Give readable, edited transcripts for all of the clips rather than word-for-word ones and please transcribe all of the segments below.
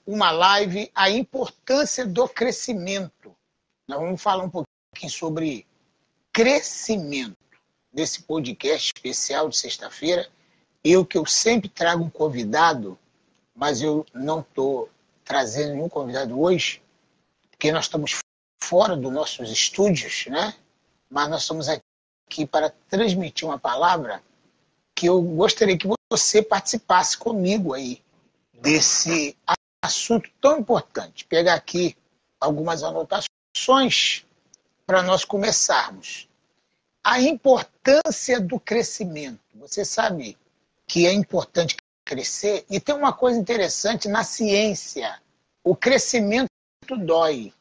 uma live, a importância do crescimento. Nós vamos falar um pouquinho sobre crescimento nesse podcast especial de sexta-feira. Que eu sempre trago um convidado, mas eu não estou trazendo nenhum convidado hoje, porque nós estamos fora dos nossos estúdios, né? Mas nós estamos aqui para transmitir uma palavra que eu gostaria que você participasse comigo aí desse assunto tão importante. Pegar aqui algumas anotações para nós começarmos. A importância do crescimento. Você sabe que é importante crescer, e tem uma coisa interessante na ciência: o crescimento dói.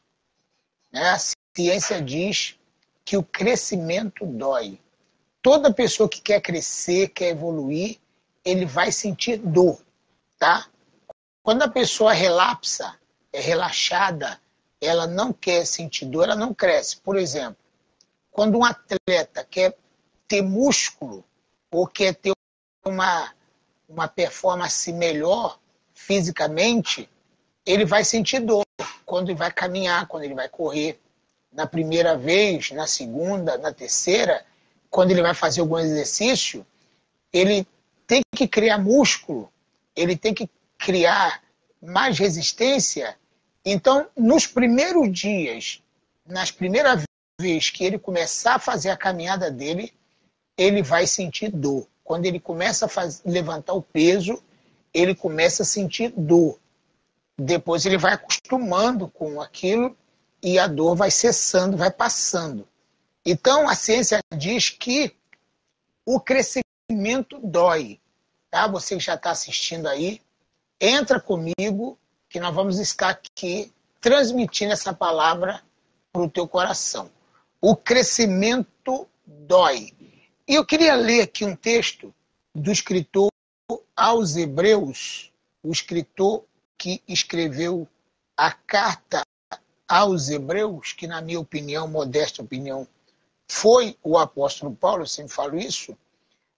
Né? A ciência diz que o crescimento dói. Toda pessoa que quer crescer, quer evoluir, ele vai sentir dor, tá? Quando a pessoa relapsa, é relaxada, ela não quer sentir dor, ela não cresce. Por exemplo, quando um atleta quer ter músculo ou quer ter uma performance melhor fisicamente, ele vai sentir dor quando ele vai caminhar, quando ele vai correr. Na primeira vez, na segunda, na terceira, quando ele vai fazer algum exercício, ele tem que criar músculo, ele tem que criar mais resistência. Então, nos primeiros dias, nas primeiras vezes que ele começar a fazer a caminhada dele, ele vai sentir dor. Quando ele começa a levantar o peso, ele começa a sentir dor. Depois ele vai acostumando com aquilo e a dor vai cessando, vai passando. Então, a ciência diz que o crescimento dói. Tá? Você que já está assistindo aí, entra comigo que nós vamos estar aqui transmitindo essa palavra para o teu coração. O crescimento dói. E eu queria ler aqui um texto do escritor aos Hebreus, o escritor que escreveu a carta aos Hebreus, que na minha opinião, modesta opinião, foi o apóstolo Paulo, eu sempre falo isso,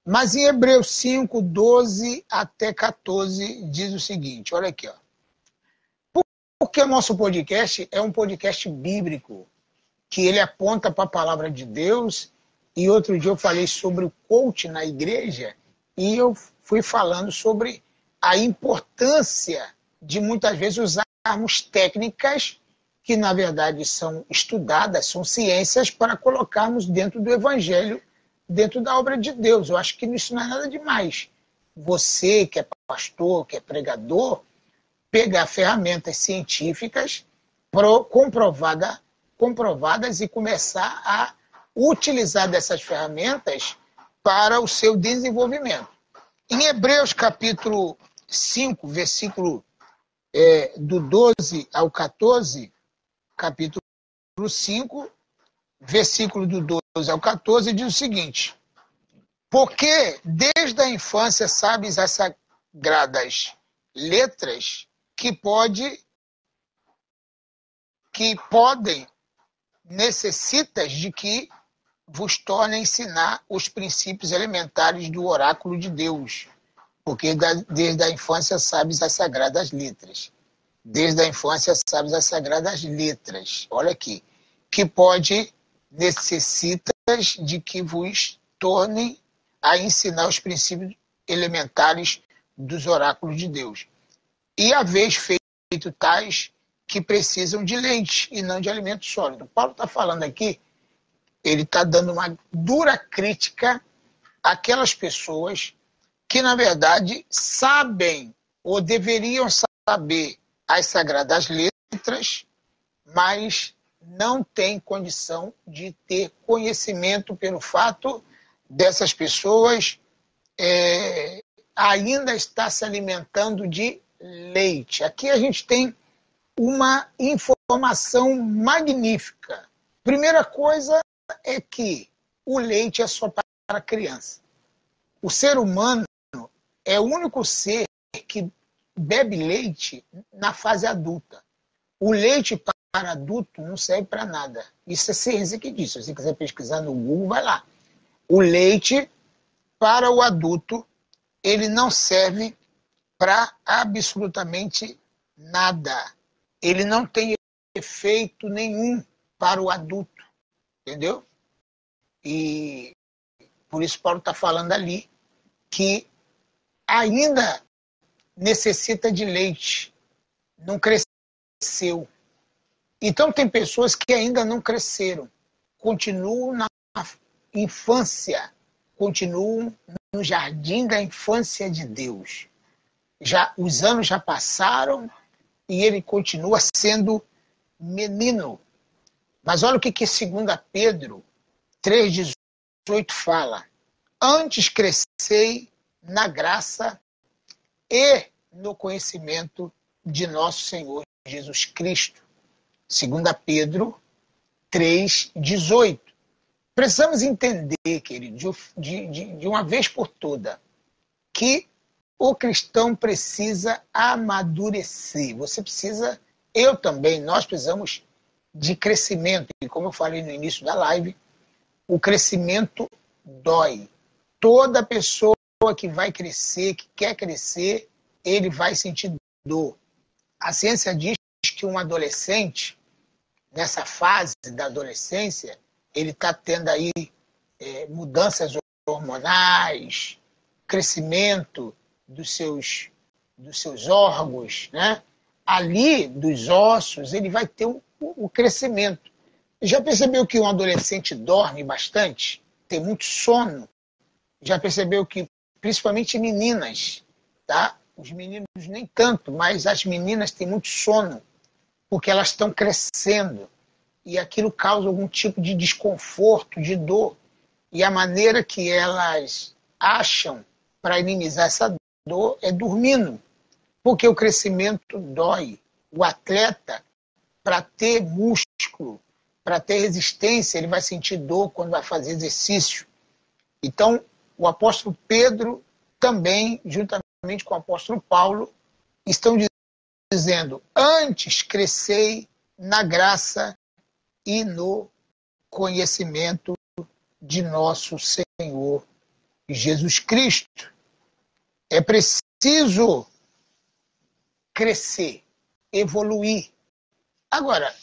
mas em Hebreus 5, 12 até 14, diz o seguinte, olha aqui, ó. Porque o nosso podcast é um podcast bíblico, que ele aponta para a palavra de Deus. E outro dia eu falei sobre o coach na igreja e eu fui falando sobre a importância de muitas vezes usarmos técnicas que na verdade são estudadas, são ciências para colocarmos dentro do evangelho, dentro da obra de Deus. Eu acho que isso não é nada demais. Você que é pastor, que é pregador, pegar ferramentas científicas comprovadas e começar a utilizar dessas ferramentas para o seu desenvolvimento. Em Hebreus capítulo 5, versículo do 12 ao 14, capítulo 5, versículo do 12 ao 14, diz o seguinte: porque desde a infância sabes as sagradas letras que podem, necessitas de que vos torne a ensinar os princípios elementares do oráculo de Deus, porque desde a infância sabes as sagradas letras. Desde a infância sabes as sagradas letras. Olha aqui. Que necessitas de que vos tornem a ensinar os princípios elementares dos oráculos de Deus. E haveis feito tais que precisam de leite e não de alimento sólido. Paulo está falando aqui, ele está dando uma dura crítica àquelas pessoas que, na verdade, sabem ou deveriam saber as sagradas letras, mas não têm condição de ter conhecimento pelo fato dessas pessoas ainda estar se alimentando de leite. Aqui a gente tem uma informação magnífica. Primeira coisa é que o leite é só para criança. O ser humano é o único ser que bebe leite na fase adulta. O leite para adulto não serve para nada. Isso é ciência que diz. Se você quiser pesquisar no Google, vai lá. O leite para o adulto, ele não serve para absolutamente nada. Ele não tem efeito nenhum para o adulto, entendeu? E por isso Paulo está falando ali que ainda necessita de leite, não cresceu. Então tem pessoas que ainda não cresceram, continuam na infância, continuam no jardim da infância de Deus. Os anos já passaram e ele continua sendo menino. Mas olha o que 2 Pedro 3,18 fala. Antes crescei na graça e no conhecimento de nosso Senhor Jesus Cristo. 2 Pedro 3,18. Precisamos entender, querido, de uma vez por toda, que o cristão precisa amadurecer. Você precisa, eu também, nós precisamos de crescimento. E como eu falei no início da live, o crescimento dói. Toda pessoa que vai crescer, que quer crescer, ele vai sentir dor. A ciência diz que um adolescente, nessa fase da adolescência, ele está tendo aí mudanças hormonais, crescimento dos seus órgãos, né? Ali, dos ossos, ele vai ter o crescimento. Já percebeu que um adolescente dorme bastante? Tem muito sono? Já percebeu que, principalmente meninas, tá? Os meninos nem tanto, mas as meninas têm muito sono, porque elas estão crescendo. E aquilo causa algum tipo de desconforto, de dor. E a maneira que elas acham para minimizar essa dor é dormindo. Porque o crescimento dói. O atleta, para ter músculo, para ter resistência, ele vai sentir dor quando vai fazer exercício. Então, o apóstolo Pedro também, juntamente com o apóstolo Paulo, estão dizendo: antes crescei na graça e no conhecimento de nosso Senhor Jesus Cristo. É preciso crescer, evoluir. Agora,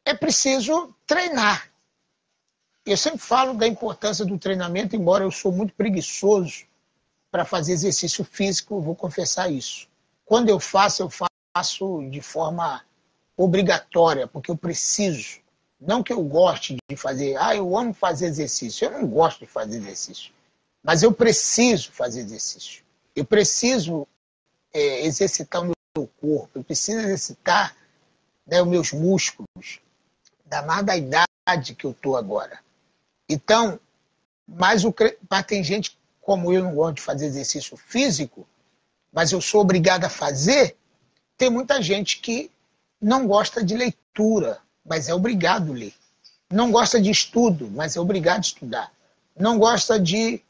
é preciso treinar. Eu sempre falo da importância do treinamento, embora eu sou muito preguiçoso para fazer exercício físico, vou confessar isso. Quando eu faço de forma obrigatória, porque eu preciso. Não que eu goste de fazer, eu amo fazer exercício. Eu não gosto de fazer exercício. Mas eu preciso fazer exercício. Eu preciso exercitar o meu corpo, eu preciso exercitar, né, os meus músculos, danada a idade que eu estou agora. Então, mas tem gente como eu não gosto de fazer exercício físico, mas eu sou obrigado a fazer. Tem muita gente que não gosta de leitura, mas é obrigado a ler. Não gosta de estudo, mas é obrigado a estudar. Não gosta de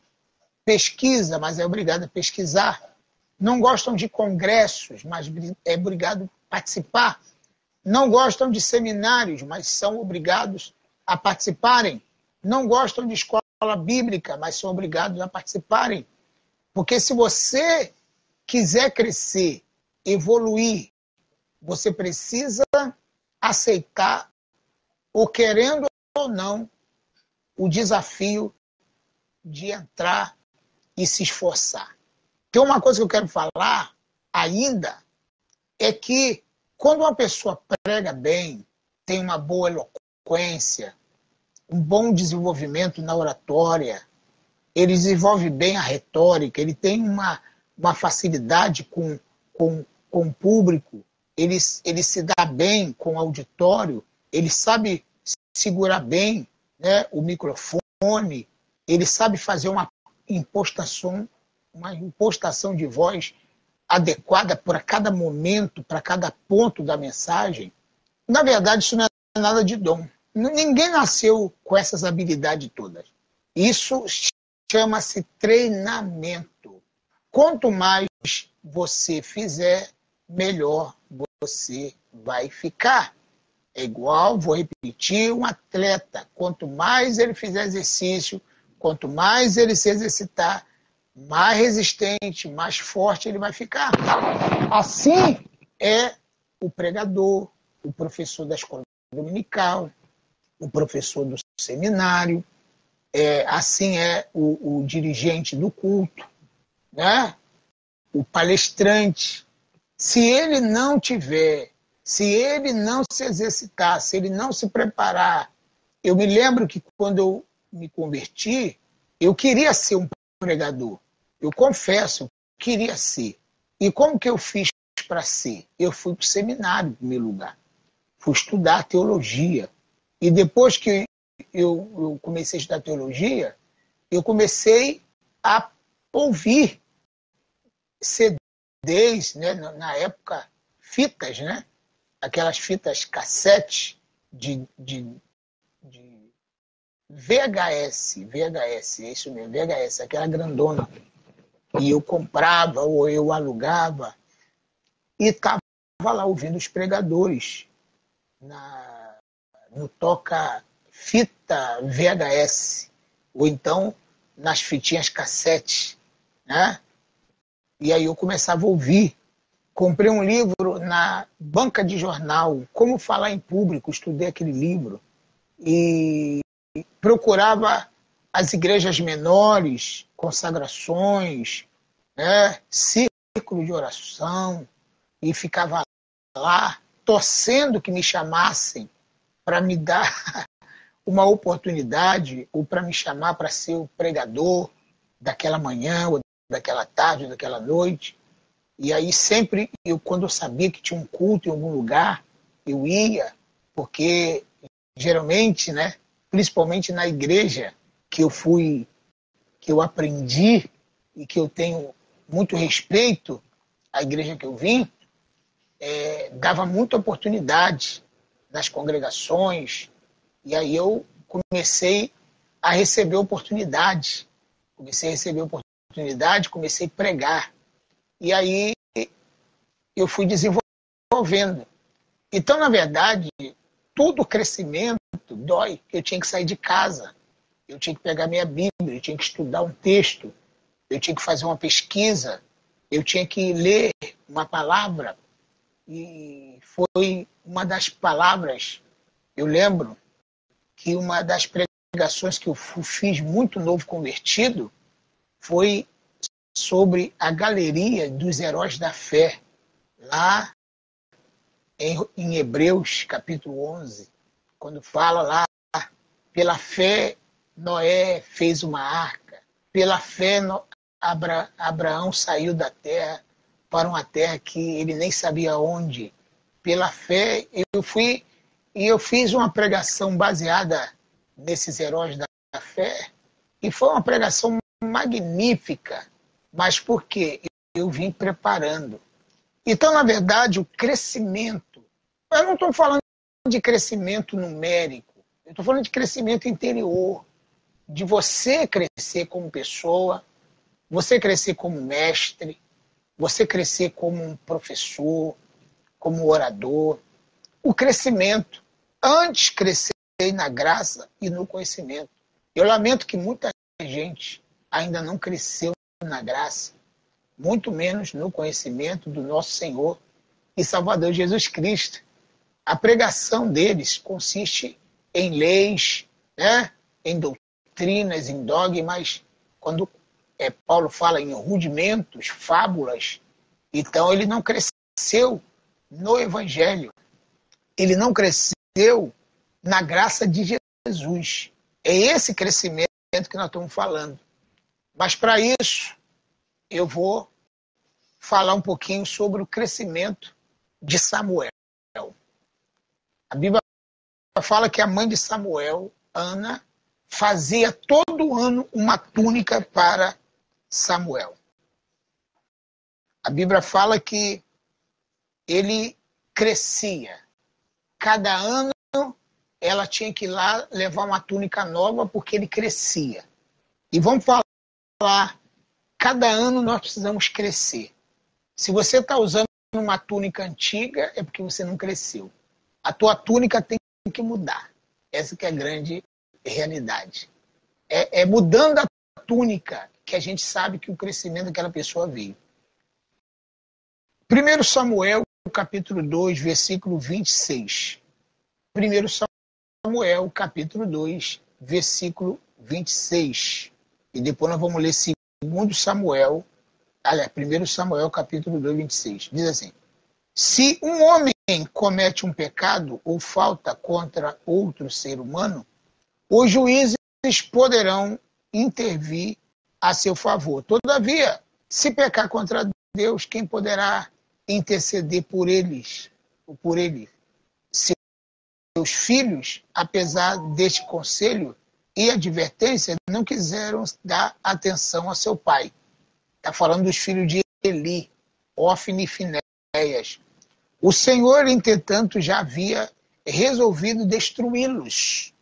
pesquisa, mas é obrigado a pesquisar. Não gostam de congressos, mas é obrigado a participar. Não gostam de seminários, mas são obrigados a participarem. Não gostam de escola bíblica, mas são obrigados a participarem. Porque se você quiser crescer, evoluir, você precisa aceitar, ou querendo ou não, o desafio de entrar e se esforçar. Tem uma coisa que eu quero falar ainda, é que quando uma pessoa prega bem, tem uma boa eloquência, um bom desenvolvimento na oratória, ele desenvolve bem a retórica, ele tem uma facilidade com o público, ele se dá bem com o auditório, ele sabe segurar bem, né, o microfone, ele sabe fazer uma impostação de voz adequada para cada momento, para cada ponto da mensagem. Na verdade, isso não é nada de dom. Ninguém nasceu com essas habilidades todas. Isso chama-se treinamento. Quanto mais você fizer, melhor você vai ficar. É igual, vou repetir, um atleta. Quanto mais ele fizer exercício, quanto mais ele se exercitar, mais resistente, mais forte ele vai ficar. Assim é o pregador, o professor da escola dominical, o professor do seminário, assim é o dirigente do culto, né? O palestrante. Se ele não tiver, se ele não se exercitar, se ele não se preparar. Eu me lembro que quando eu me converti, eu queria ser um pregador. Eu confesso, eu queria ser. E como que eu fiz para ser? Eu fui para o seminário, em primeiro lugar. Fui estudar teologia. E depois que eu comecei a estudar teologia, eu comecei a ouvir CDs, né, na época, fitas, né? Aquelas fitas cassete de VHS, é isso mesmo, VHS, aquela grandona. E eu comprava ou eu alugava e estava lá ouvindo os pregadores no toca-fita VHS, ou então nas fitinhas cassete, né? E aí eu começava a ouvir. Comprei um livro na banca de jornal, Como Falar em Público, estudei aquele livro. E procurava as igrejas menores, consagrações, né? Círculo de oração, e ficava lá torcendo que me chamassem para me dar uma oportunidade ou para me chamar para ser o pregador daquela manhã, ou daquela tarde, ou daquela noite. E aí sempre, quando eu sabia que tinha um culto em algum lugar, eu ia, porque geralmente, né, principalmente na igreja que eu fui, que eu aprendi e que eu tenho muito respeito, a igreja que eu vim, dava muita oportunidade nas congregações, e aí eu comecei a receber oportunidade. Comecei a pregar. E aí eu fui desenvolvendo. Então, na verdade, todo crescimento dói. Eu tinha que sair de casa, eu tinha que pegar minha Bíblia, eu tinha que estudar um texto, eu tinha que fazer uma pesquisa, eu tinha que ler uma palavra. E foi uma das palavras, eu lembro que uma das pregações que eu fiz muito novo convertido foi sobre a galeria dos heróis da fé, lá em Hebreus, capítulo 11, quando fala lá, pela fé Noé fez uma arca, pela fé Abraão saiu da terra para uma terra que ele nem sabia onde. Pela fé eu fui e eu fiz uma pregação baseada nesses heróis da fé, e foi uma pregação magnífica. Mas por quê? Eu vim preparando. Então, na verdade, o crescimento, eu não estou falando de crescimento numérico, eu estou falando de crescimento interior, de você crescer como pessoa, você crescer como mestre, você crescer como um professor, como orador. O crescimento, antes crescer na graça e no conhecimento. Eu lamento que muita gente ainda não cresceu na graça, muito menos no conhecimento do nosso Senhor e Salvador Jesus Cristo. A pregação deles consiste em leis, né? Em doutrinas, em dogmas. Quando Paulo fala em rudimentos, fábulas, então ele não cresceu no Evangelho. Ele não cresceu na graça de Jesus. É esse crescimento que nós estamos falando. Mas para isso, eu vou falar um pouquinho sobre o crescimento de Samuel. A Bíblia fala que a mãe de Samuel, Ana, fazia todo ano uma túnica para Samuel. A Bíblia fala que ele crescia. Cada ano ela tinha que ir lá levar uma túnica nova porque ele crescia. E vamos falar, cada ano nós precisamos crescer. Se você está usando uma túnica antiga, é porque você não cresceu. A tua túnica tem que mudar. Essa que é a grande realidade. É mudando a túnica que a gente sabe que o crescimento daquela pessoa veio. 1 Samuel, capítulo 2, versículo 26. 1 Samuel, capítulo 2, versículo 26. E depois nós vamos ler 2 Samuel, aliás, 1 Samuel, capítulo 2, 26. Diz assim: se um homem comete um pecado ou falta contra outro ser humano, os juízes poderão intervir a seu favor. Todavia, se pecar contra Deus, quem poderá interceder por eles, ou por ele? Seus filhos, apesar deste conselho e advertência, não quiseram dar atenção a seu pai. Está falando dos filhos de Eli, Ofni e Finéias. O Senhor, entretanto, já havia resolvido destruí-los.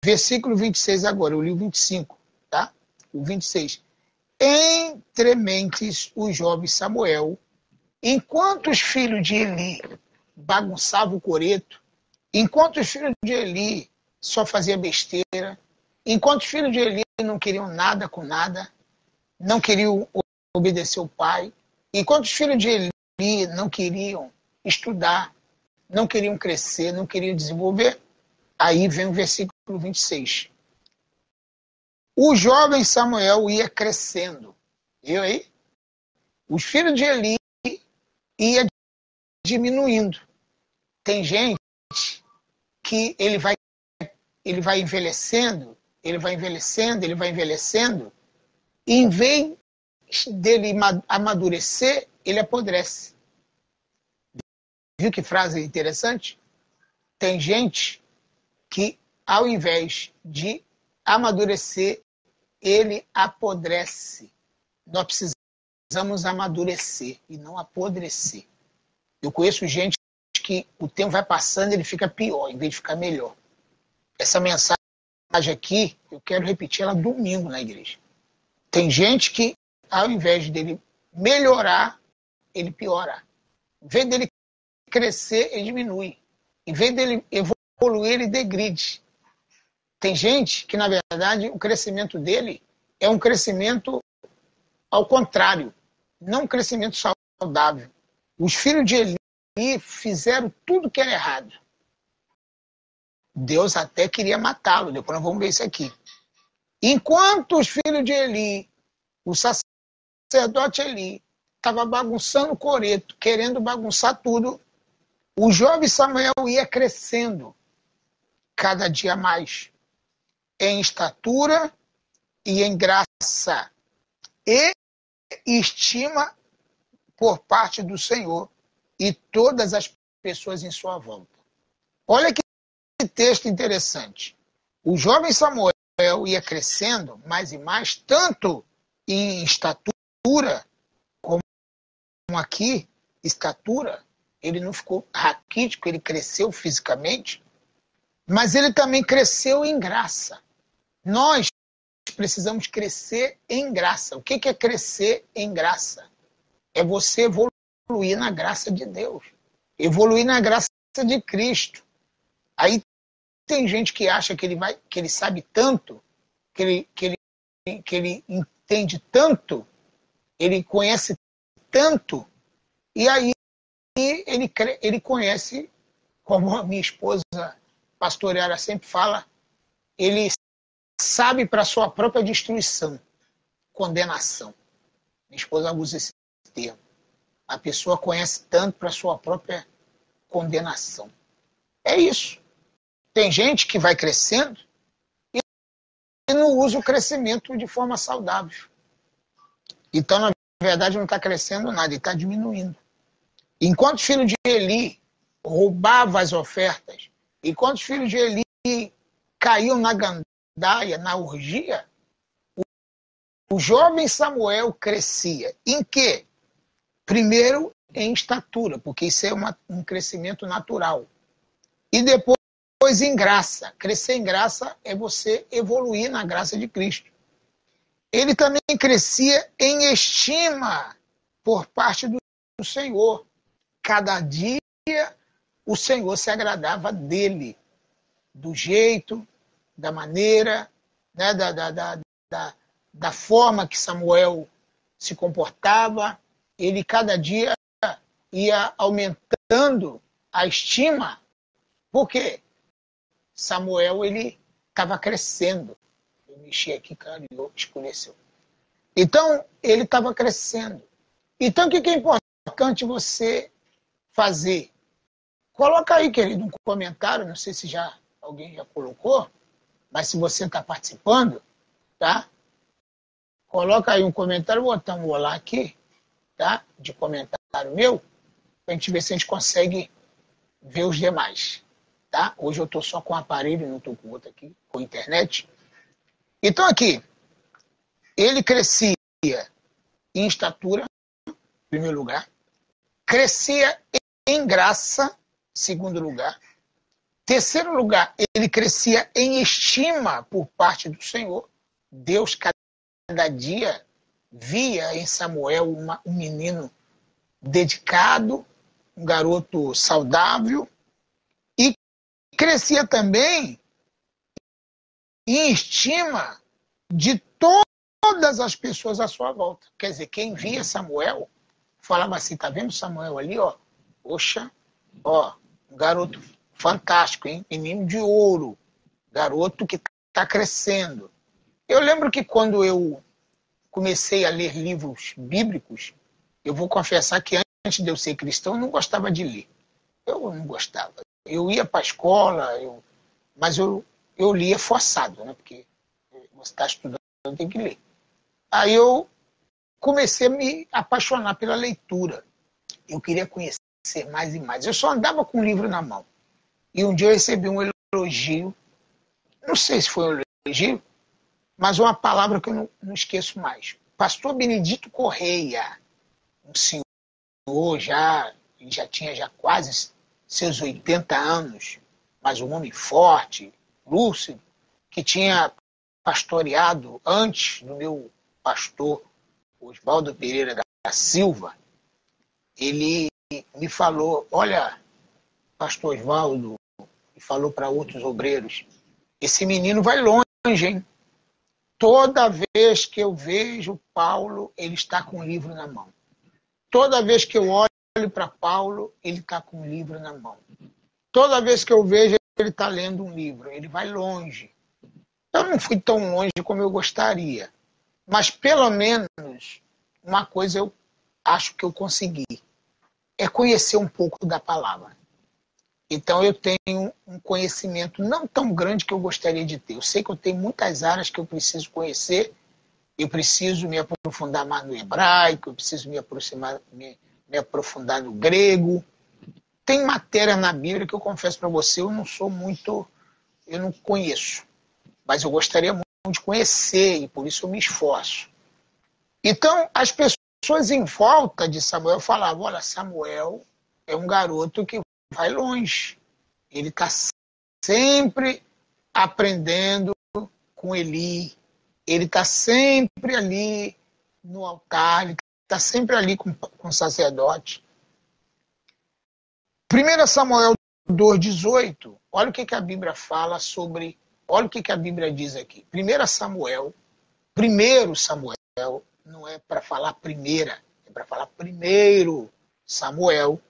Versículo 26 agora, eu li o 25, tá? O 26. Entre mentes o jovem Samuel, enquanto os filhos de Eli bagunçavam o coreto, enquanto os filhos de Eli só faziam besteira, enquanto os filhos de Eli não queriam nada com nada, não queriam obedecer o pai, enquanto os filhos de Eli não queriam estudar, não queriam crescer, não queriam desenvolver, aí vem o versículo 26. O jovem Samuel ia crescendo. Viu aí? Os filhos de Eli ia diminuindo. Tem gente que ele vai envelhecendo, e em vez dele amadurecer, ele apodrece. Viu que frase interessante? Tem gente que, ao invés de amadurecer, ele apodrece. Nós precisamos amadurecer e não apodrecer. Eu conheço gente que o tempo vai passando e ele fica pior, em vez de ficar melhor. Essa mensagem aqui, eu quero repetir ela domingo na igreja. Tem gente que, ao invés dele melhorar, ele piora. Em vez dele crescer, ele diminui. Em vez dele evoluir, ele degride. Tem gente que, na verdade, o crescimento dele é um crescimento ao contrário, não um crescimento saudável. Os filhos de Eli fizeram tudo que era errado. Deus até queria matá-lo, depois nós vamos ver isso aqui. Enquanto os filhos de Eli, o sacerdote Eli, estava bagunçando o coreto, querendo bagunçar tudo, o jovem Samuel ia crescendo cada dia mais em estatura e em graça e estima por parte do Senhor e todas as pessoas em sua volta. Olha que texto interessante. O jovem Samuel ia crescendo mais e mais, tanto em estatura, como aqui, estatura, ele não ficou raquítico, ele cresceu fisicamente, mas ele também cresceu em graça. Nós precisamos crescer em graça. O que é crescer em graça? É você evoluir na graça de Deus. Evoluir na graça de Cristo. Aí tem gente que acha que ele sabe tanto, que ele entende tanto, ele conhece tanto, e aí ele conhece, como a minha esposa pastoreara sempre fala, ele sabe para sua própria destruição, condenação. Minha esposa usa esse termo. A pessoa conhece tanto para sua própria condenação. É isso. Tem gente que vai crescendo e não usa o crescimento de forma saudável. Então, na verdade, não está crescendo nada, ele está diminuindo. Enquanto os filhos de Eli roubavam as ofertas, enquanto os filhos de Eli caíam na gandaia, na orgia, o jovem Samuel crescia. Em quê? Primeiro, em estatura, porque isso é um crescimento natural. E depois em graça. Crescer em graça é você evoluir na graça de Cristo. Ele também crescia em estima por parte do Senhor. Cada dia o Senhor se agradava dele, do jeito, da maneira, né, da forma que Samuel se comportava. ele cada dia ia aumentando a estima, porque Samuel ele estava crescendo. Eu mexi aqui, clareou, escureceu. Então, ele estava crescendo. Então, o que é importante você fazer? Coloca aí, querido, um comentário, não sei se alguém já colocou, mas se você está participando, tá? Coloca aí um comentário, vou botar um olá aqui, tá? De comentário meu, para a gente ver se a gente consegue ver os demais, tá? Hoje eu estou só com o aparelho, não estou com o outro aqui, com a internet. Então aqui, ele crescia em estatura, em primeiro lugar, crescia em graça, em segundo lugar, terceiro lugar, ele crescia em estima por parte do Senhor. Deus cada dia via em Samuel um menino dedicado, um garoto saudável, e crescia também em estima de todas as pessoas à sua volta. Quer dizer, quem via Samuel falava assim, tá vendo Samuel ali, ó? Poxa, ó, um garoto fantástico, hein? Menino de ouro, garoto que está crescendo. Eu lembro que quando eu comecei a ler livros bíblicos, eu vou confessar que antes de eu ser cristão, eu não gostava de ler. Eu não gostava. Eu ia para a escola, mas eu lia forçado, né? Porque você está estudando, tem que ler. Aí eu comecei a me apaixonar pela leitura. Eu queria conhecer mais e mais. Eu só andava com o livro na mão. E um dia eu recebi um elogio, não sei se foi um elogio, mas uma palavra que eu não esqueço mais. Pastor Benedito Correia, um senhor já tinha quase seus 80 anos, mas um homem forte, lúcido, que tinha pastoreado antes do meu pastor Oswaldo Pereira da Silva. Ele me falou, olha, pastor Oswaldo, e falou para outros obreiros, esse menino vai longe, hein? Toda vez que eu vejo Paulo, ele está com o livro na mão. Toda vez que eu olho para Paulo, ele está com o livro na mão. Toda vez que eu vejo, ele está lendo um livro. Ele vai longe. Eu não fui tão longe como eu gostaria. Mas, pelo menos, uma coisa eu acho que eu consegui. É conhecer um pouco da palavra. Então, eu tenho um conhecimento não tão grande que eu gostaria de ter. Eu sei que eu tenho muitas áreas que eu preciso conhecer. Eu preciso me aprofundar mais no hebraico, eu preciso me aprofundar no grego. Tem matéria na Bíblia que eu confesso para você, eu não conheço. Mas eu gostaria muito de conhecer e por isso eu me esforço. Então, as pessoas em volta de Samuel falavam, olha, Samuel é um garoto que vai longe. Ele está sempre aprendendo com Eli. Ele está sempre ali no altar, ele está sempre ali com o sacerdote. 1 Samuel 2,18, olha o que a Bíblia fala sobre, olha o que a Bíblia diz aqui. 1 Samuel, não é para falar primeira, é para falar primeiro Samuel,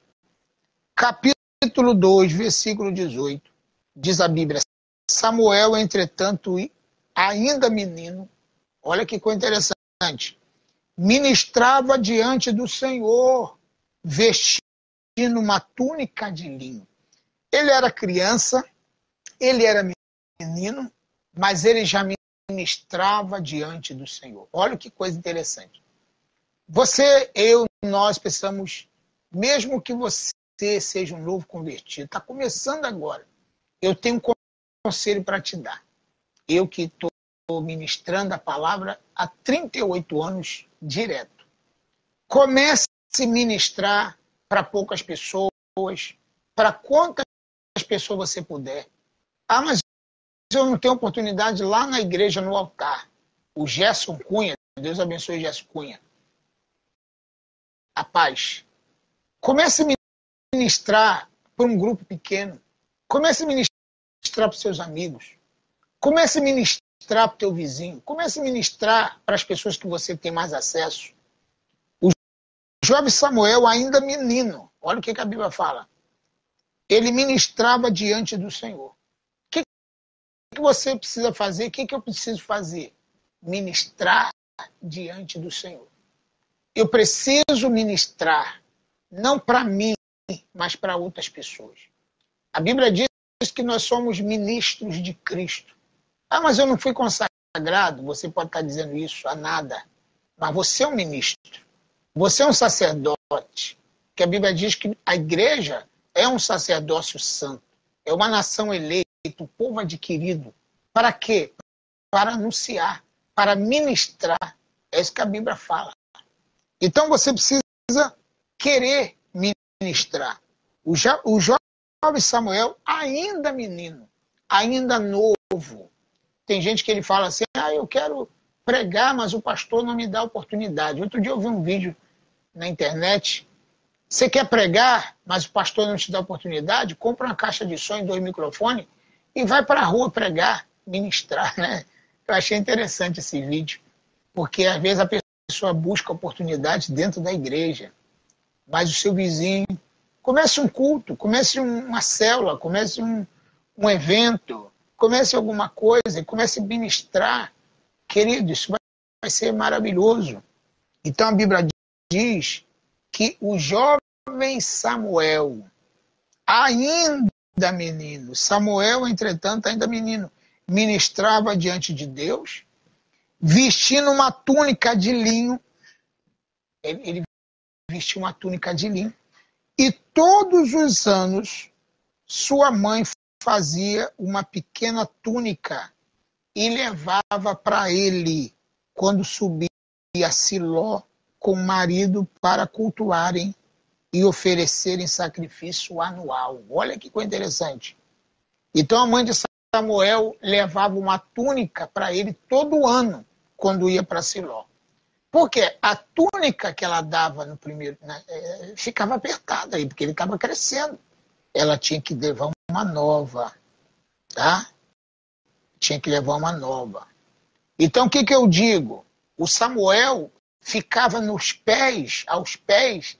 capítulo 2, versículo 18, diz a Bíblia, Samuel, entretanto, ainda menino, olha que coisa interessante, ministrava diante do Senhor, vestindo uma túnica de linho. Ele era criança, ele era menino, mas ele já ministrava diante do Senhor. Olha que coisa interessante. Você, eu, nós precisamos, mesmo que você seja um novo convertido, está começando agora, eu tenho um conselho para te dar. Eu que estou ministrando a palavra há 38 anos direto. Comece a ministrar para poucas pessoas, para quantas pessoas você puder. Ah, mas eu não tenho oportunidade lá na igreja, no altar. O Gerson Cunha, Deus abençoe Gerson Cunha. Rapaz, comece a ministrar para um grupo pequeno. Comece a ministrar para os seus amigos. Comece a ministrar para o teu vizinho. Comece a ministrar para as pessoas que você tem mais acesso. O jovem Samuel, ainda menino, olha o que a Bíblia fala, ele ministrava diante do Senhor. O que você precisa fazer? O que eu preciso fazer? Ministrar diante do Senhor. Eu preciso ministrar, não para mim, mas para outras pessoas. A Bíblia diz que nós somos ministros de Cristo. Ah, mas eu não fui consagrado. Você pode estar dizendo isso a nada. Mas você é um ministro. Você é um sacerdote. Que a Bíblia diz que a igreja é um sacerdócio santo. É uma nação eleita, um povo adquirido. Para quê? Para anunciar, para ministrar. É isso que a Bíblia fala. Então você precisa querer ministrar. O jovem Samuel, ainda menino, ainda novo. Tem gente que ele fala assim, eu quero pregar, mas o pastor não me dá oportunidade. Outro dia eu vi um vídeo na internet, você quer pregar, mas o pastor não te dá oportunidade, compra uma caixa de som e 2 microfones e vai para a rua pregar, ministrar, né? Eu achei interessante esse vídeo, porque às vezes a pessoa busca oportunidade dentro da igreja, mas o seu vizinho, comece um culto, comece uma célula, comece um evento, comece alguma coisa, comece a ministrar. Querido, isso vai ser maravilhoso. Então a Bíblia diz que o jovem Samuel, ainda menino, Samuel, entretanto, ainda menino, ministrava diante de Deus, vestindo uma túnica de linho. Ele vestia uma túnica de linho. E todos os anos, sua mãe fazia uma pequena túnica e levava para ele quando subia a Siló com o marido para cultuarem e oferecerem sacrifício anual. Olha que coisa interessante. Então a mãe de Samuel levava uma túnica para ele todo ano quando ia para Siló. Porque a túnica que ela dava no primeiro, né, ficava apertada aí, porque ele estava crescendo. Ela tinha que levar uma nova, tá? Tinha que levar uma nova. Então o que eu digo? O Samuel ficava aos pés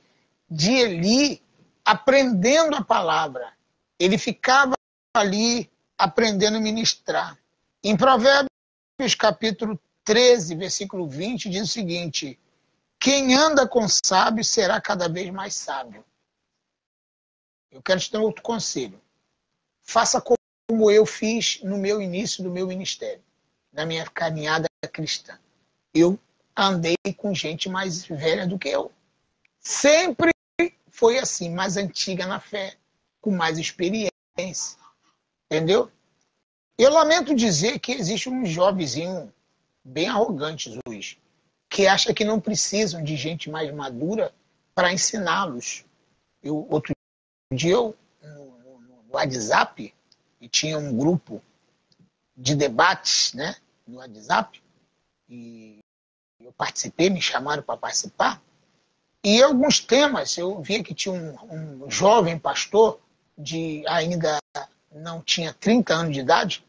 de Eli, aprendendo a palavra. Ele ficava ali aprendendo a ministrar. Em Provérbios capítulo 13, versículo 20, diz o seguinte: quem anda com sábio será cada vez mais sábio. Eu quero te dar outro conselho. Faça como eu fiz no meu início do meu ministério, na minha caminhada cristã. Eu andei com gente mais velha do que eu. Sempre foi assim, mais antiga na fé, com mais experiência. Entendeu? Eu lamento dizer que existe um jovenzinho bem arrogantes hoje, que acha que não precisam de gente mais madura para ensiná-los. Outro dia, no WhatsApp, e tinha um grupo de debates, né, no WhatsApp, e eu participei, me chamaram para participar, e alguns temas, eu via que tinha um jovem pastor, ainda não tinha 30 anos de idade,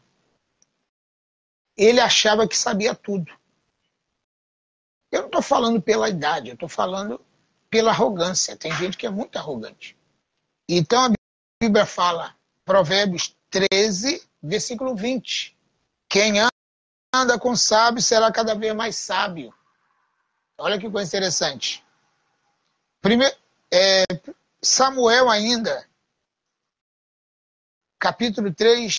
ele achava que sabia tudo. Eu não estou falando pela idade, eu estou falando pela arrogância. Tem gente que é muito arrogante. Então a Bíblia fala, Provérbios 13, versículo 20. Quem anda com sábio será cada vez mais sábio. Olha que coisa interessante. Samuel ainda, capítulo 3,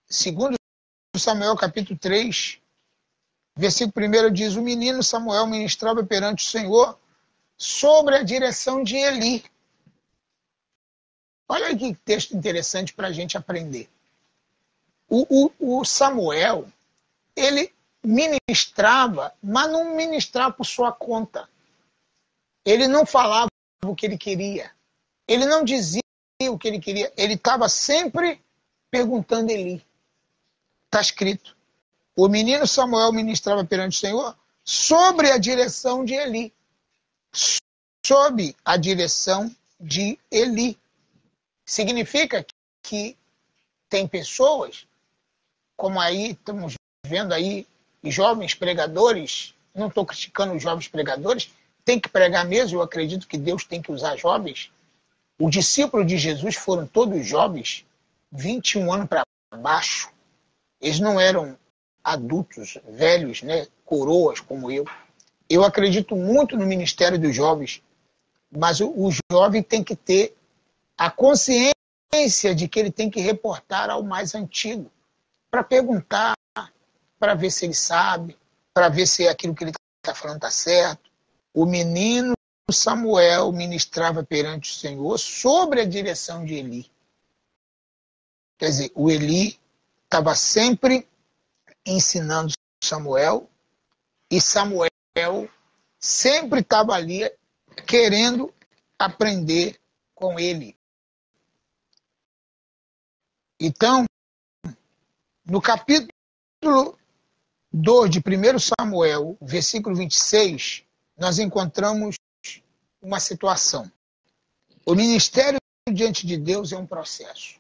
segundo Samuel, capítulo 3, versículo 1 diz, o menino Samuel ministrava perante o Senhor sobre a direção de Eli. Olha que texto interessante para a gente aprender. O Samuel, ele ministrava, mas não ministrava por sua conta. Ele não falava o que ele queria. Ele não dizia o que ele queria. Ele estava sempre perguntando a Eli. Está escrito. O menino Samuel ministrava perante o Senhor sobre a direção de Eli. Sob a direção de Eli. Significa que tem pessoas, como aí estamos vendo aí, jovens pregadores, não estou criticando os jovens pregadores, tem que pregar mesmo, eu acredito que Deus tem que usar jovens. Os discípulos de Jesus foram todos jovens, 21 anos para baixo. Eles não eram adultos, velhos, né, coroas como eu. Eu acredito muito no ministério dos jovens, mas o jovem tem que ter a consciência de que ele tem que reportar ao mais antigo, para perguntar, para ver se ele sabe, para ver se aquilo que ele está falando está certo. O menino Samuel ministrava perante o Senhor sobre a direção de Eli. Quer dizer, o Eli estava sempre ensinando Samuel, e Samuel sempre estava ali querendo aprender com ele. Então, no capítulo 2 de 1 Samuel, versículo 26, nós encontramos uma situação. O ministério diante de Deus é um processo.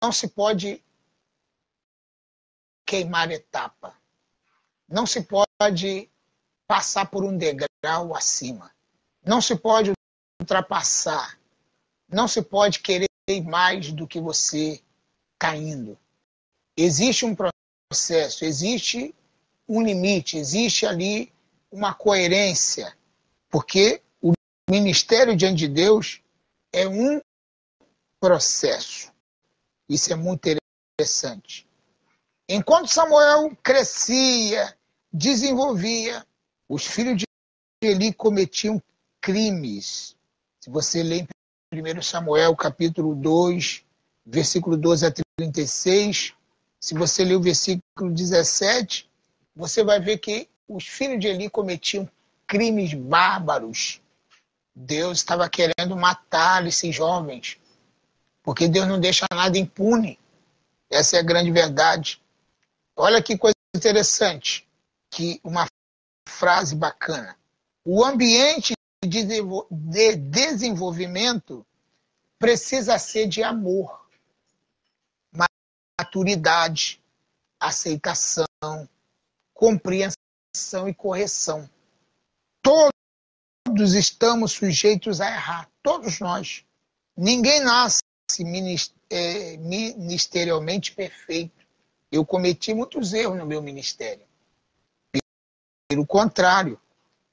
Não se pode queimar etapa. Não se pode passar por um degrau acima. Não se pode ultrapassar. Não se pode querer mais do que você está indo. Existe um processo, existe um limite, existe ali uma coerência, porque o ministério diante de Deus é um processo. Isso é muito interessante. Enquanto Samuel crescia, desenvolvia, os filhos de Eli cometiam crimes. Se você ler em 1 Samuel, capítulo 2, versículo 12 a 36, se você ler o versículo 17, você vai ver que os filhos de Eli cometiam crimes bárbaros. Deus estava querendo matar esses jovens, porque Deus não deixa nada impune. Essa é a grande verdade. Olha que coisa interessante, que uma frase bacana. O ambiente de desenvolvimento precisa ser de amor, maturidade, aceitação, compreensão e correção. Todos estamos sujeitos a errar, todos nós. Ninguém nasce ministerialmente perfeito. Eu cometi muitos erros no meu ministério. Pelo contrário,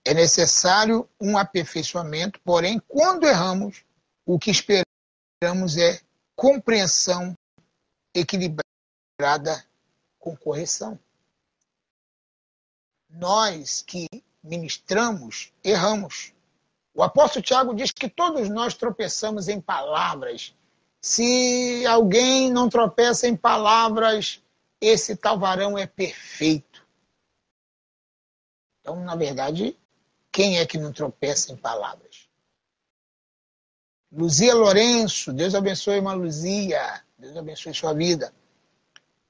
é necessário um aperfeiçoamento, porém, quando erramos, o que esperamos é compreensão equilibrada com correção. Nós que ministramos, erramos. O apóstolo Tiago diz que todos nós tropeçamos em palavras. Se alguém não tropeça em palavras, esse tal varão é perfeito. Então, na verdade, quem é que não tropeça em palavras? Luzia Lourenço, Deus abençoe, irmã Luzia, Deus abençoe sua vida.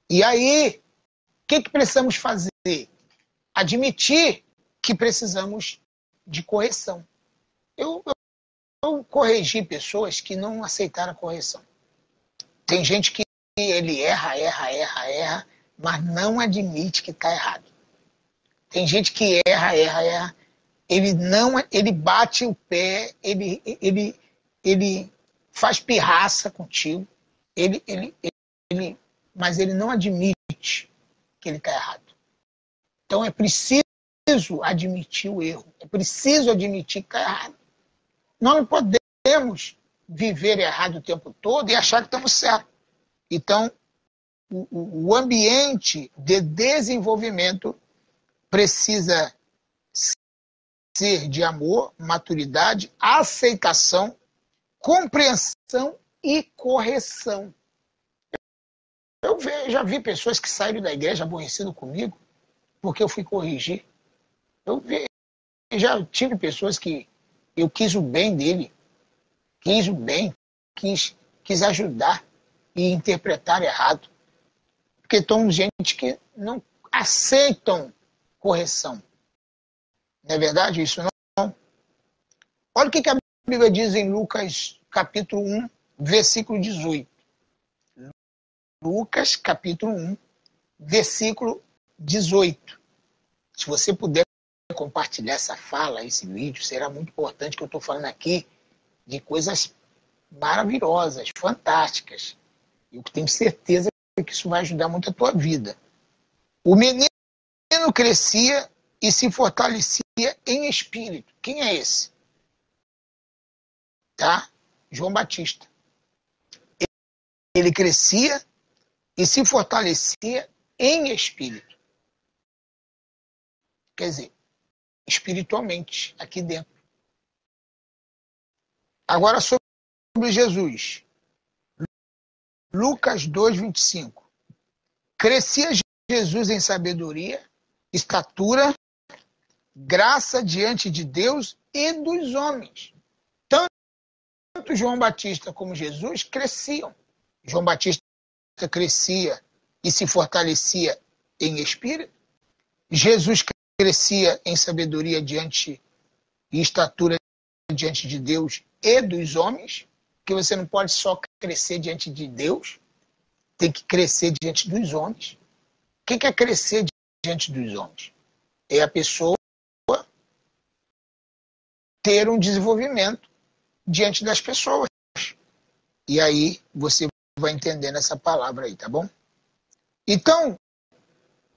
E aí, o que precisamos fazer? Admitir que precisamos de correção. Eu corrigi pessoas que não aceitaram a correção. Tem gente que ele erra, mas não admite que está errado. Tem gente que erra, ele bate o pé, ele faz pirraça contigo, mas ele não admite que ele está errado. Então é preciso admitir o erro, é preciso admitir que está errado. Nós não podemos viver errado o tempo todo e achar que estamos certos. Então, o ambiente de desenvolvimento precisa ser de amor, maturidade, aceitação, compreensão e correção. Eu já vi pessoas que saíram da igreja aborrecidas comigo porque eu fui corrigir. Eu já tive pessoas que eu quis o bem dele, quis ajudar e interpretar errado. Porque tem gente que não aceitam correção. Não é verdade isso? Não. Olha o que a Bíblia diz em Lucas, capítulo 1, versículo 18. Lucas, capítulo 1, versículo 18. Se você puder compartilhar essa fala, esse vídeo, será muito importante, que eu estou falando aqui de coisas maravilhosas, fantásticas. Eu tenho certeza que isso vai ajudar muito a tua vida. O menino crescia e se fortalecia em espírito. Quem é esse? Tá? João Batista. Ele crescia e se fortalecia em espírito. Quer dizer, espiritualmente, aqui dentro. Agora sobre Jesus. Lucas 2:25. Crescia Jesus em sabedoria, estatura, graça diante de Deus e dos homens. Tanto João Batista como Jesus cresciam. João Batista crescia e se fortalecia em espírito. Jesus crescia em sabedoria e estatura diante de Deus e dos homens, que você não pode só crescer diante de Deus, tem que crescer diante dos homens. O que é crescer diante dos homens? É a pessoa ter um desenvolvimento diante das pessoas. E aí você vai entendendo essa palavra aí, tá bom? Então,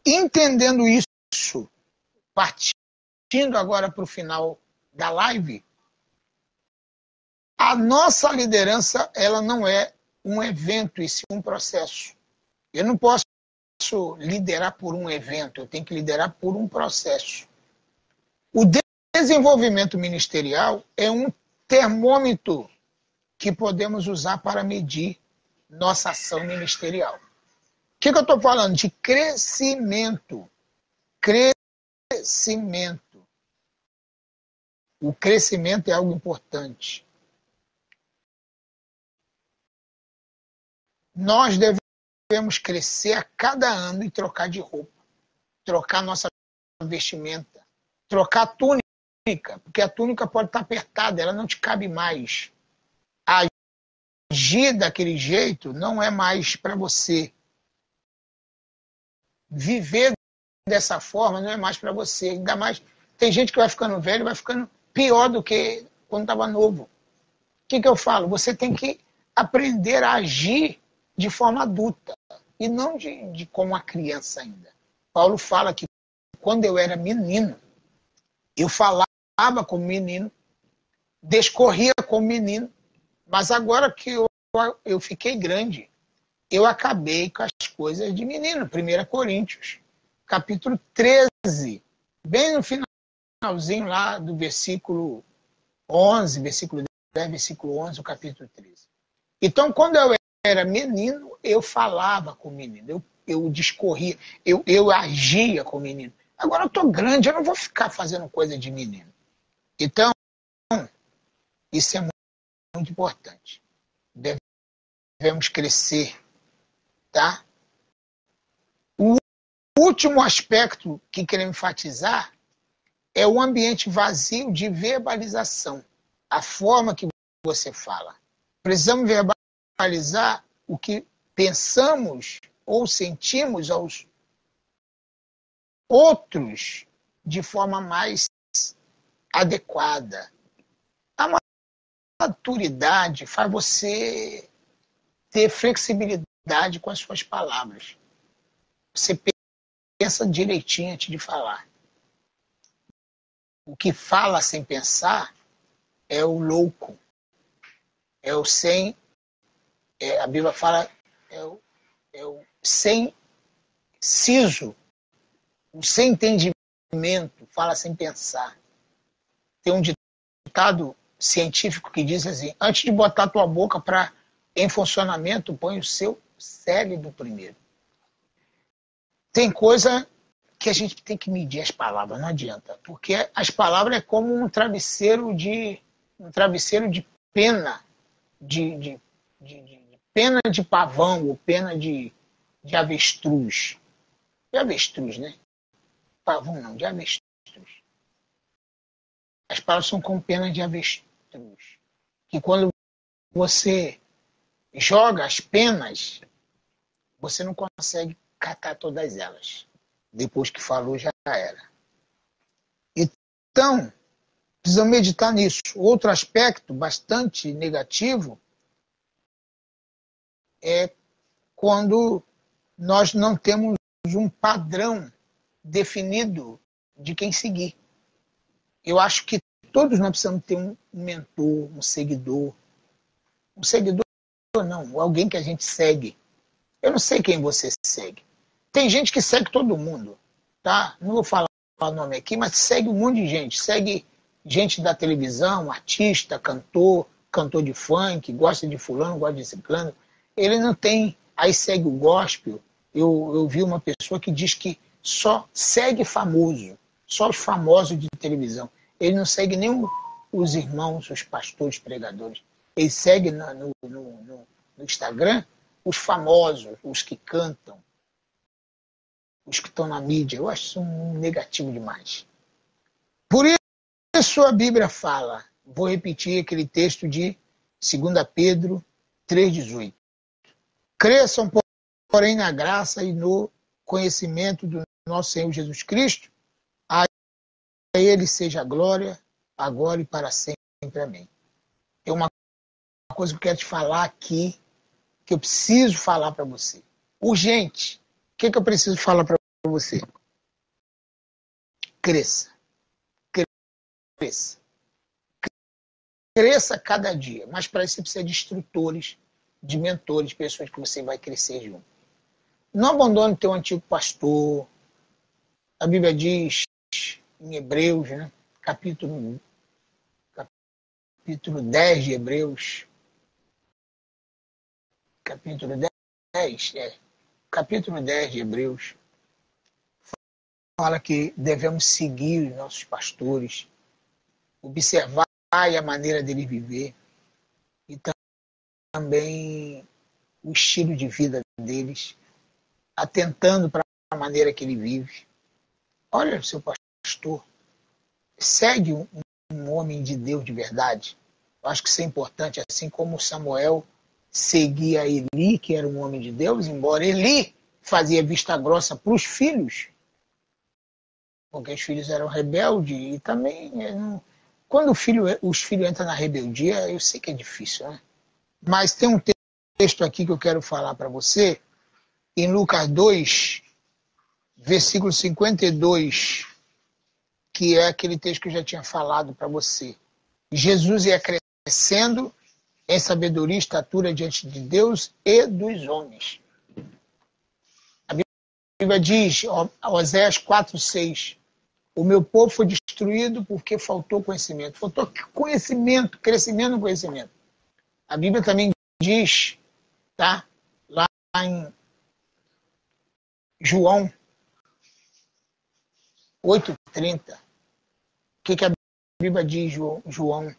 entendendo isso, partindo agora para o final da live, a nossa liderança, ela não é um evento, e sim um processo. Eu não posso liderar por um evento, eu tenho que liderar por um processo. O desenvolvimento ministerial é um termômetro que podemos usar para medir nossa ação ministerial. O que eu estou falando? De crescimento. Crescimento. O crescimento é algo importante. Nós devemos crescer a cada ano e trocar de roupa. Trocar nossa vestimenta. Trocar a túnica, porque a túnica pode estar apertada, ela não te cabe mais. Agir daquele jeito não é mais para você. Viver dessa forma não é mais para você. Ainda mais, tem gente que vai ficando velho, vai ficando pior do que quando estava novo. O que eu falo? Você tem que aprender a agir de forma adulta e não de como uma criança ainda. Paulo fala que quando eu era menino, eu falava como menino, discorria como menino, mas agora que eu fiquei grande, eu acabei com as coisas de menino. 1 Coríntios, capítulo 13, bem no finalzinho lá do versículo 11, versículo 10, versículo 11, o capítulo 13. Então, quando eu era menino, eu falava com menino, eu discorria, eu agia com menino. Agora eu estou grande, eu não vou ficar fazendo coisa de menino. Então, isso é muito importante. Devemos crescer, tá? O último aspecto que queremos enfatizar é o ambiente vazio de verbalização, a forma que você fala. Precisamos verbalizar o que pensamos ou sentimos aos outros de forma mais adequada. A maturidade faz você ter flexibilidade com as suas palavras. Você pensa direitinho antes de falar. O que fala sem pensar é o louco. É o sem... a Bíblia fala é o sem siso. O sem entendimento, fala sem pensar. Tem um ditado científico que diz assim: antes de botar a tua boca em funcionamento, põe o seu cérebro primeiro. Tem coisa que a gente tem que medir as palavras, não adianta. Porque as palavras é como um travesseiro de pena, de pena de pavão ou pena de avestruz. De avestruz, né? Pavão não, de avestruz. As palavras são como pena de avestruz. Que quando você joga as penas, você não consegue catar todas elas. Depois que falou, já era. Então, precisamos meditar nisso. Outro aspecto bastante negativo é quando nós não temos um padrão definido de quem seguir. Eu acho que todos nós precisamos ter um mentor, um seguidor. Um seguidor não, alguém que a gente segue. Eu não sei quem você segue. Tem gente que segue todo mundo, tá? Não vou falar o nome aqui, mas segue um monte de gente. Segue gente da televisão, artista, cantor, cantor de funk, gosta de fulano, gosta de ciclano. Ele não tem... Aí segue o gospel. Eu vi uma pessoa que diz que só segue famoso, só os famosos de televisão. Ele não segue nem os irmãos, os pastores, pregadores. Ele segue no Instagram os famosos, os que cantam, os que estão na mídia. Eu acho isso um negativo demais. Por isso a Bíblia fala, vou repetir aquele texto de 2 Pedro 3,18. Cresçam, porém, na graça e no conhecimento do nosso Senhor Jesus Cristo. A Ele seja a glória, agora e para sempre. Amém. Tem uma coisa que eu quero te falar aqui, que eu preciso falar para você. Urgente. O que eu preciso falar para você? Cresça. Cresça. Cresça cada dia. Mas para isso você precisa de instrutores, de mentores, pessoas que você vai crescer junto. Não abandone teu antigo pastor. A Bíblia diz em Hebreus, né? Capítulo 10 de Hebreus. Capítulo 10 de Hebreus. Fala que devemos seguir os nossos pastores, observar a maneira dele viver e também o estilo de vida deles, atentando para a maneira que ele vive. Olha o seu pastor, segue um homem de Deus de verdade. Eu acho que isso é importante, assim como Samuel seguia Eli, que era um homem de Deus, embora Eli fazia vista grossa para os filhos, porque os filhos eram rebeldes, e também, quando os filhos entram na rebeldia, eu sei que é difícil, né? Mas tem um texto aqui que eu quero falar para você, em Lucas 2, versículo 52, que é aquele texto que eu já tinha falado para você. Jesus ia crescendo em sabedoria e estatura diante de Deus e dos homens. A Bíblia diz, Oséias 4:6, o meu povo foi destruído porque faltou conhecimento. Faltou conhecimento, crescimento no conhecimento. A Bíblia também diz, tá? Lá em João 8:30. O que a Bíblia diz, João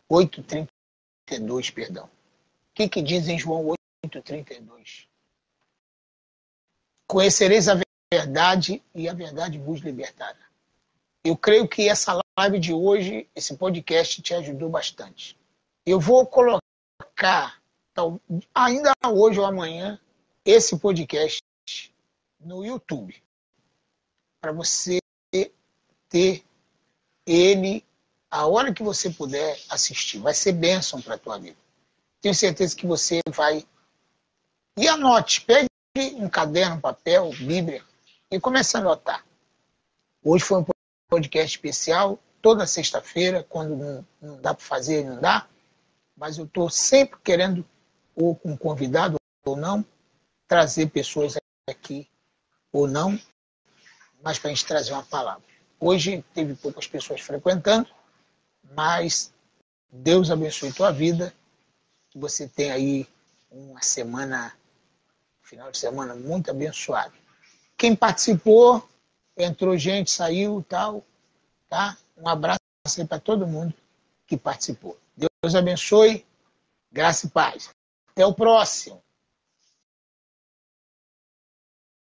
8:32, perdão. O que diz em João 8:32? Conhecereis a verdade e a verdade vos libertará. Eu creio que essa live de hoje, esse podcast te ajudou bastante. Eu vou colocar, ainda hoje ou amanhã, esse podcast no YouTube, para você ter ele a hora que você puder assistir. Vai ser bênção para a tua vida. Tenho certeza que você vai... E anote, pegue um caderno, um papel, Bíblia, e comece a anotar. Hoje foi um podcast especial, toda sexta-feira, quando não dá para fazer, não dá, mas eu estou sempre querendo, ou com convidado ou não, trazer pessoas aqui ou não, mas para a gente trazer uma palavra. Hoje teve poucas pessoas frequentando, mas Deus abençoe tua vida, que você tenha aí uma semana, final de semana muito abençoado. Quem participou, entrou gente, saiu, tal, tá? Um abraço aí para todo mundo que participou. Deus abençoe, graça e paz. Até o próximo.